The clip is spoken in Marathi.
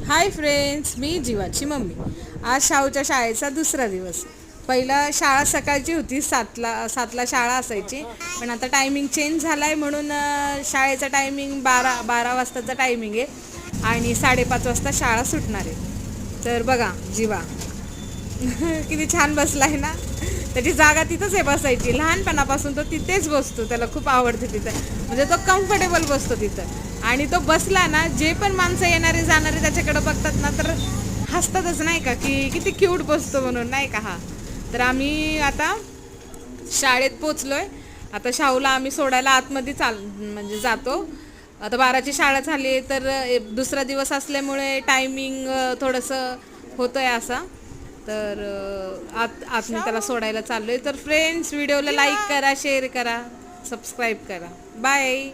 हाय फ्रेंड्स, मी जीवाची मम्मी. आज शाहूच्या शाळेचा दुसरा दिवस. पहिला शाळा सकाळची होती, सातला शाळा असायची, पण आता टायमिंग चेंज झाला आहे म्हणून शाळेचा टायमिंग बारा वाजताचा टायमिंग आहे आणि 5:30 वाजता शाळा सुटणार आहे. तर बघा जीवा किती छान बसला आहे ना. त्याची जागा तिथंच आहे बसायची. लहानपणापासून तो तिथेच बसतो, त्याला खूप आवडते तिथं, म्हणजे तो कम्फर्टेबल बसतो तिथं. आणि तो बसला ना, जे पण माणसं येणारे जाणारे त्याच्याकडे बघतात ना तर हसतातच नाही का, की किती क्यूट बसतो म्हणून नाही का. हा तर आम्ही आता शाळेत पोचलोय. आता शाहूला आम्ही सोडायला आतमध्ये म्हणजे जातो. आता 12ची शाळा झाली आहे, तर दुसरा दिवस असल्यामुळे टायमिंग थोडंसं होतंय असा. तर आत मी त्याला सोडायला चाललोय. तर फ्रेंड्स, व्हिडिओला लाईक करा, शेअर करा, सबस्क्राईब करा. बाय.